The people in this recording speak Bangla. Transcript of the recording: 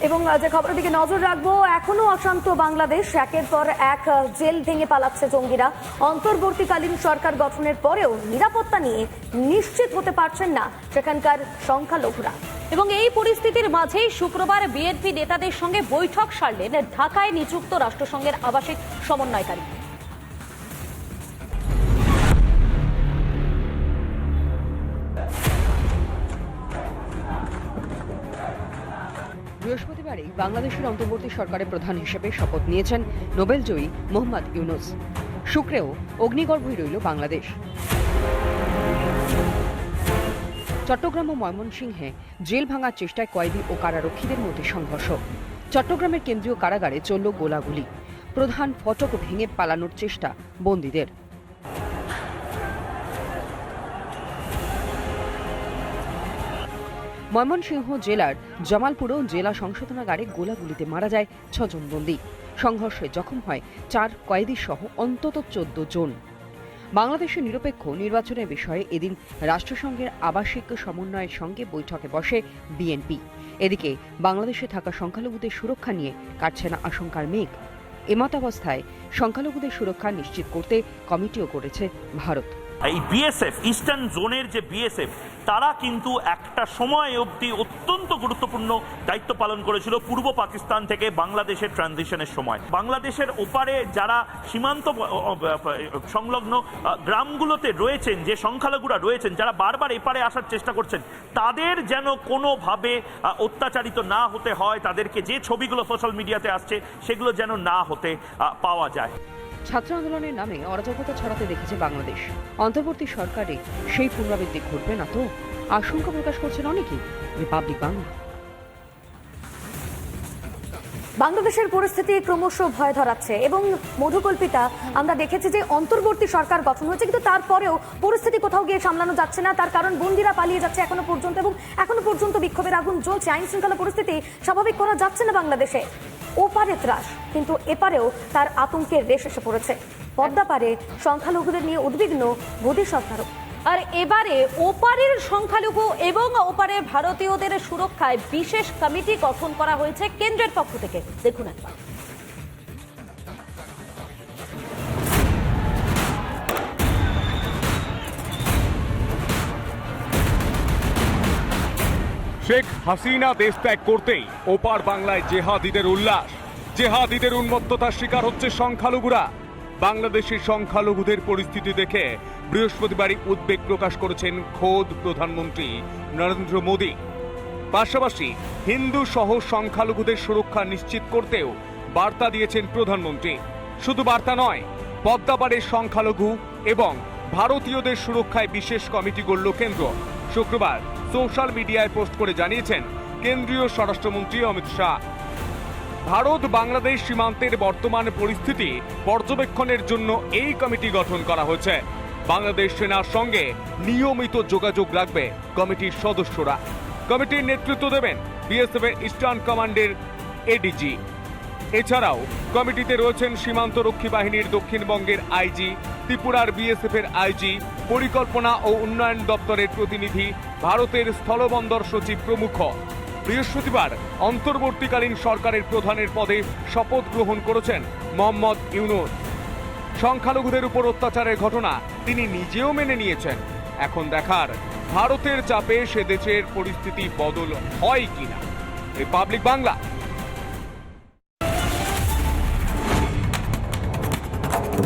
এবং যে খবরের দিকে নজর রাখবো, এখনো অশান্ত বাংলাদেশ। একের পর এক জেল ভেঙে পালাচ্ছে জঙ্গিরা। অন্তর্বর্তীকালীন সরকার গঠনের পরেও নিরাপত্তা নিয়ে নিশ্চিত হতে পারছেন না সেখানকার সংখ্যালঘুরা। এবং এই পরিস্থিতির মাঝেই শুক্রবার বিএনপি নেতাদের সঙ্গে বৈঠক সারলেন ঢাকায় নিযুক্ত রাষ্ট্রসংঘের আবাসিক সমন্বয়কারী। বৃহস্পতিবারই বাংলাদেশের অন্তর্বর্তী সরকারের প্রধান হিসেবে শপথ নিয়েছেন নোবেলজয়ী মোহাম্মদ ইউনূস। শুক্রেও অগ্নিগর্ভই রইল বাংলাদেশ। চট্টগ্রাম ও ময়মনসিংহে জেল ভাঙার চেষ্টায় কয়েদি ও কারারক্ষীদের মধ্যে সংঘর্ষ। চট্টগ্রামের কেন্দ্রীয় কারাগারে চলল গোলাগুলি। প্রধান ফটক ভেঙে পালানোর চেষ্টা বন্দীদের। ময়মনসিংহ জেলার জামালপুরেও জেলা সংশোধনাগারে গোলাগুলিতে মারা যায় 6 জন বন্দী। সংঘর্ষে জখম হয় 4 কয়েদি সহ অন্তত 14 জন। বাংলাদেশের নিরপেক্ষ নির্বাচনের বিষয়ে এদিন রাষ্ট্রসংঘের আবাসিক সমন্বয়ের সঙ্গে বৈঠকে বসে বিএনপি। এদিকে বাংলাদেশে থাকা সংখ্যালঘুদের সুরক্ষা নিয়ে কাটছে না আশঙ্কার মেঘ। এমতাবস্থায় সংখ্যালঘুদের সুরক্ষা নিশ্চিত করতে কমিটিও করেছে ভারত। এই বিএসএফ ইস্টার্ন জোনের যে বিএসএফ, তারা কিন্তু একটা সময় অবধি অত্যন্ত গুরুত্বপূর্ণ দায়িত্ব পালন করেছিল পূর্ব পাকিস্তান থেকে বাংলাদেশের ট্রানজিশনের সময়। বাংলাদেশের ওপারে যারা সীমান্ত সংলগ্ন গ্রামগুলোতে রয়েছেন, যে সংখ্যালঘুরা রয়েছেন, যারা বারবার এপারে আসার চেষ্টা করছেন, তাদের যেন কোনোভাবে অত্যাচারিত না হতে হয়, তাদেরকে যে ছবিগুলো সোশ্যাল মিডিয়াতে আসছে সেগুলো যেন না হতে পাওয়া যায়। ছাত্র আন্দোলনের নামে অরাজকতা ছড়াতে দেখেছে বাংলাদেশ। অন্তর্বর্তী সরকারে সেই পুনরাবৃত্তি ঘটবে না তো আশঙ্কা প্রকাশ করছেন অনেকেই। রিপাবলিক বাংলা। বাংলাদেশের পরিস্থিতি ক্রমশ ভয় ধরাচ্ছে এবং মধুকল্পিতা আমরা দেখেছি যে অন্তর্বর্তী সরকার গঠন হয়েছে, কিন্তু তারপরেও পরিস্থিতি কোথাও গিয়ে সামলানো যাচ্ছে না। তার কারণ বন্দীরা পালিয়ে যাচ্ছে এখনো পর্যন্ত, এবং এখনো পর্যন্ত বিক্ষোভের আগুন জ্বলছে। আইন শৃঙ্খলা পরিস্থিতি স্বাভাবিক করা যাচ্ছে না বাংলাদেশে। ওপারে ত্রাস, কিন্তু এপারেও তার আতঙ্কের রেশ এসে পড়েছে। পদ্মা পারে সংখ্যালঘুদের নিয়ে উদ্বিগ্ন মোদী সরকারও। আর এবারে ওপারের সংখ্যালঘু এবং ওপারে ভারতীয়দের সুরক্ষায় বিশেষ কমিটি গঠন করা হয়েছে কেন্দ্রের পক্ষ থেকে। দেখুন একবার। শেখ হাসিনা দেশ ত্যাগ করতেই ওপার বাংলায় জেহাদিদের উল্লাস। জেহাদিদের উন্মত্ততার শিকার হচ্ছে সংখ্যালঘুরা। বাংলাদেশের সংখ্যালঘুদের পরিস্থিতি দেখে বৃহস্পতিবারই উদ্বেগ প্রকাশ করেছেন খোদ প্রধানমন্ত্রী নরেন্দ্র মোদী। পাশাপাশি হিন্দু সহ সংখ্যালঘুদের সুরক্ষা নিশ্চিত করতেও বার্তা দিয়েছেন প্রধানমন্ত্রী। শুধু বার্তা নয়, পদ্মাপাড়ের সংখ্যালঘু এবং ভারতীয়দের সুরক্ষায় বিশেষ কমিটি গড়ল কেন্দ্র। শুক্রবার সোশ্যাল মিডিয়ায় পোস্ট করে জানিয়েছেন কেন্দ্রীয় স্বরাষ্ট্রমন্ত্রী অমিত শাহ। ভারত বাংলাদেশ সীমান্তের বর্তমান পরিস্থিতি পর্যবেক্ষণের জন্য এই কমিটি গঠন করা হয়েছে। বাংলাদেশ সেনার সঙ্গে নিয়মিত যোগাযোগ রাখবে কমিটির সদস্যরা। কমিটির নেতৃত্ব দেবেন বিএসএফ এর ইস্টার্ন কমান্ডের এডিজি। এছাড়াও কমিটিতে রয়েছেন সীমান্তরক্ষী বাহিনীর দক্ষিণবঙ্গের আইজি, ত্রিপুরার বিএসএফ এর আইজি, পরিকল্পনা ও উন্নয়ন দপ্তরের প্রতিনিধি, ভারতের স্থলবন্দর সচিব প্রমুখ। বৃহস্পতিবার অন্তর্বর্তীকালীন সরকারের প্রধানের পদে শপথ গ্রহণ করেছেন মোহাম্মদ ইউনূস। সংখ্যালঘুদের উপর অত্যাচারের ঘটনা তিনি নিজেও মেনে নিয়েছেন। এখন দেখার ভারতের চাপে সে দেশের পরিস্থিতি বদল হয় কিনা। রিপাবলিক বাংলা।